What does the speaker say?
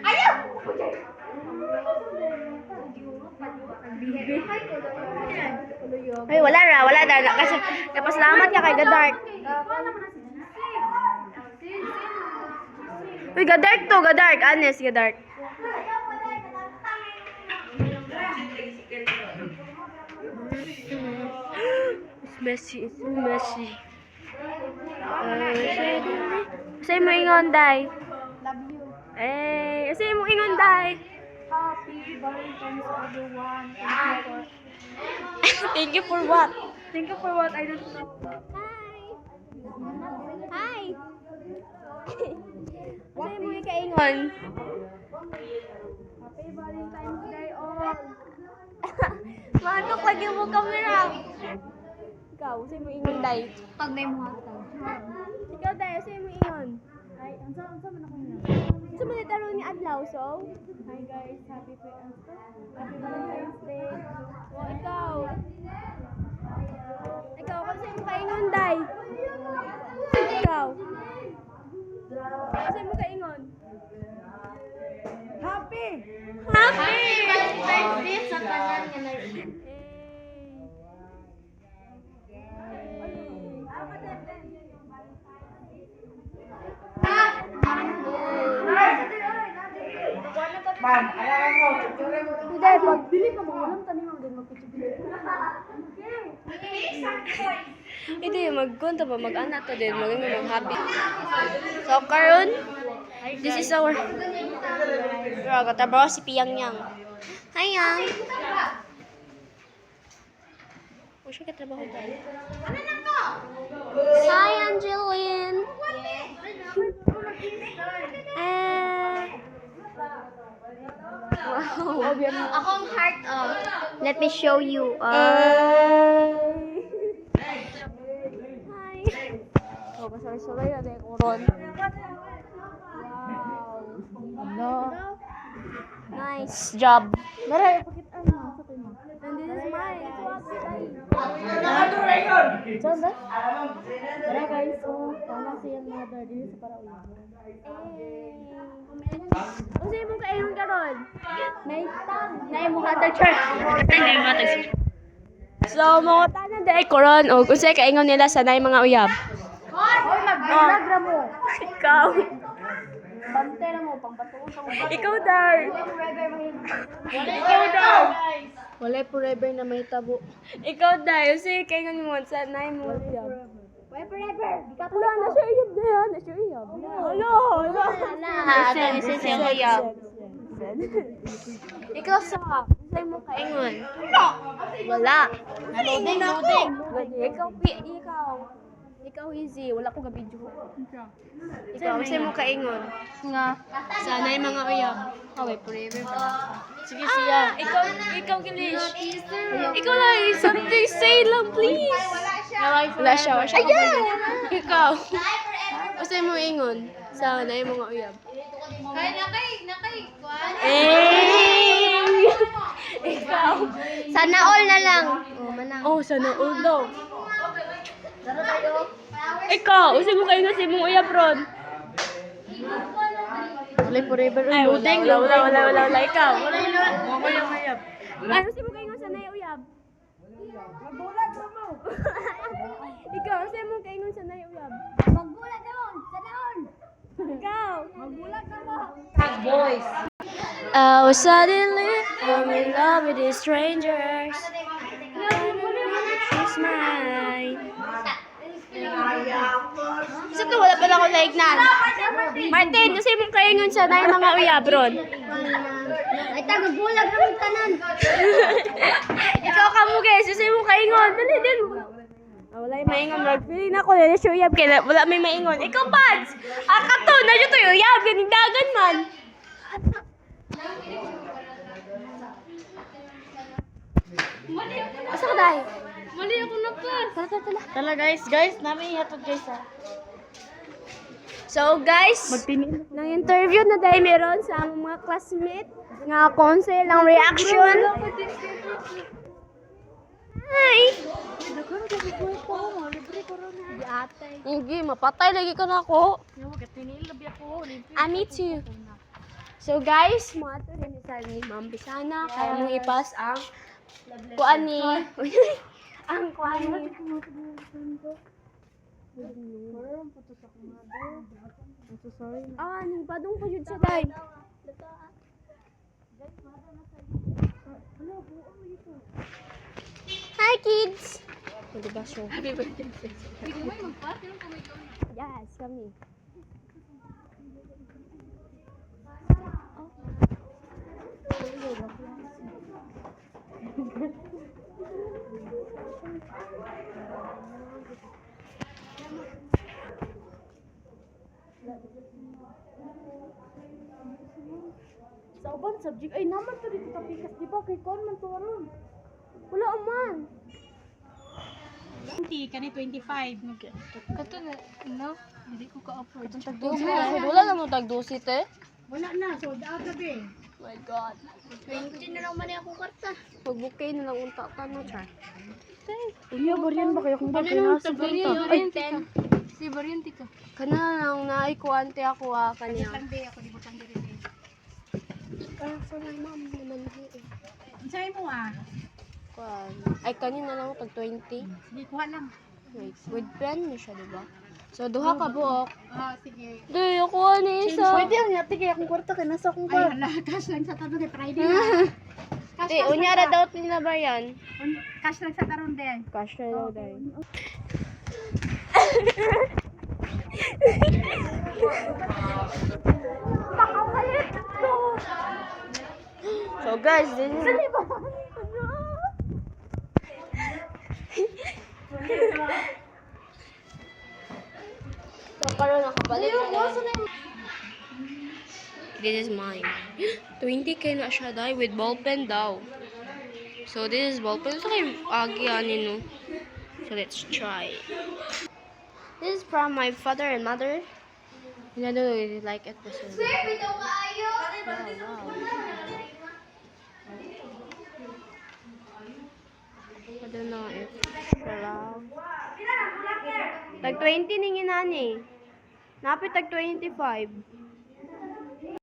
Ayaw! Ay, wala na. Kasi, napasalamat ka kay Gadark. Uy, Gadark to, Gadark. Honest, Gadark. It's messy. Say mo ingon, Day. Love you. Eh, say mo ingon, Day. Happy Valentine's everyone. Thank you for what? Thank you for what I don't know. Hi. Say mo ikaingon. Happy Valentine's Day all. Mantok lagi mo camera. Ikaw, say mo ingon, Day. Pag may mga tao. Ikaw, Day, say mo ingon. Ay, ang man ako niya. Sa mga taro ni Adlaw, so? Hi guys, happy Valentine's Day. O, ikaw. Ikaw, kung sa'yo mo kaingon, Day. Ikaw. Kung sa'yo mo kaingon. Happy! Happy! Valentine's Day sa tanan nga na. Man, alam mo, Hindi, pagbili ka mo, walang tanim mo din magpitsibili. Hindi, magkunta pa, mag-anak to din, mag-happy. So, karon, this is our... Girl, katabaw si Piyang Yang. Hi, Yang. O, siya katrabaho tayo. Hi, Angeline. Wow. akong heart of. Let me show you. Hi. Oh, pasal-salay na tayo koron. Wow. Nice job. Maray, pakitaan mo. Sa tayo mo. And this is mine. It's what Diyan ba? Tara guys, so, tama siyang mother. Dili sa paraulo. Kasi mo kaingon karon. Naitang. Nay mo hatag church. Nay mo hatag. So, mga tanan dai koron og unsay kaingon nila sa nay mga uyab. Hoy, magbilag ra mo. Ikaw. Bante na mo, pangpatuon sa mo. Ikaw dar. Ikaw daw. Wala forever na may tabo. Ikaw dai, unsay kaingon mo sa nay mo uyab. Why forever? Wala na siya uyab diha, na siya uyab. Hello. Essential uyab. Ikaw sa, unsay mo kaingon? Wala. Loading, loading. Ikaw easy, wala ko ga-video. Ikaw, unsay mo kaingon? Nga. Sana yung mga uyab. Why forever? Sige siya. Ikaw Gilish. Ikaw lang, something say lang please. Wala siya. Ayan! Ikaw. Unsay mo ingon? Sana yung mga uyab. Nakay, kuan. Ikaw. Sana all na lang. Oh, manang. Oh, sana all daw. Daro tayo. Ikaw, unsay mo kaingon sa imong uyab ron? Wala forever. Ay, wala. Ikaw. Wala yung mayab. Ay, unsay mo kaingon sa nay uyab? Magbulag mo mo. Ikaw, unsay mo kaingon sa nay uyab? Magbulag doon. Sa doon. Ikaw. Magbulag na mo. Boys. Oh, suddenly I'm in love with these strangers. She's mine. Isa to, wala pala akong laignan. Martin, kasi mong kaingon siya na yung mga uyab ron. Ay, magbulag na mo tanan. Ikaw ka mo guys, kasi mong kaingon. Dali, dali. Wala yung maingon, mag-pili na ko. Dali siya uyab, kaya wala may maingon. Ikaw, Pads! Kato, na dito yung uyab, ganindagan man. Asa ka dahil? Mali ako na pa. Tala. Tala guys, namin ihatod guys ha. So guys, nang interview na dahil meron sa among mga classmate nga konsel ang reaction. Hi! Hindi, mapatay lagi ka na ako. Me too. So guys, mga to rin sa ni Ma'am Bisana, kaya mong ipas ang kuan ni ang kuan ni ning padung pa jud sa day. Hi kids. Diba show? Happy birthday. Yes, kami. Sa ubang subject, ay naman to dito kapikas, di ba? Kay Kon man to aron. Wala man. 20, kani 25. Kato na, no? Hindi ko ka-afford. Wala na mo tag-dosit eh. Wala na, so gabi. My God. 20 na lang man akong karta. Pag-bukay na lang unta ka na, Char. Unya, bariyan ba kayo kung ba kayo nasa Bariyan. Si bariyan tika. Kana lang naikuante ako kaniya. Lang day ako, di butang diri. For my mom naman eh. Unsay mo Kuan. Ay, kanina lang tag 20. Sige, kuha lang. Wait, with pen niya siya, diba? So, duha ka buok. Sige. Di, ako ani isa. Pwede ang yati kaya akong kwarta kay nasa akong kwarta. Ay, hala, cash lang sa taron kay Friday na. Di, unyara daw nila ba yan? Cash lang sa taron din. Cash na daw dahil. So guys, this is... So, karoon nakapalit na lang. This is mine. 20k na siya dahil with ballpen daw. So, this is ballpen. So, kay Agi no. So, let's try. This is from my father and mother. I don't really like it this way. Wow, wow. I don't know if sarap. Tag 20 ning inani. Napit tag 25.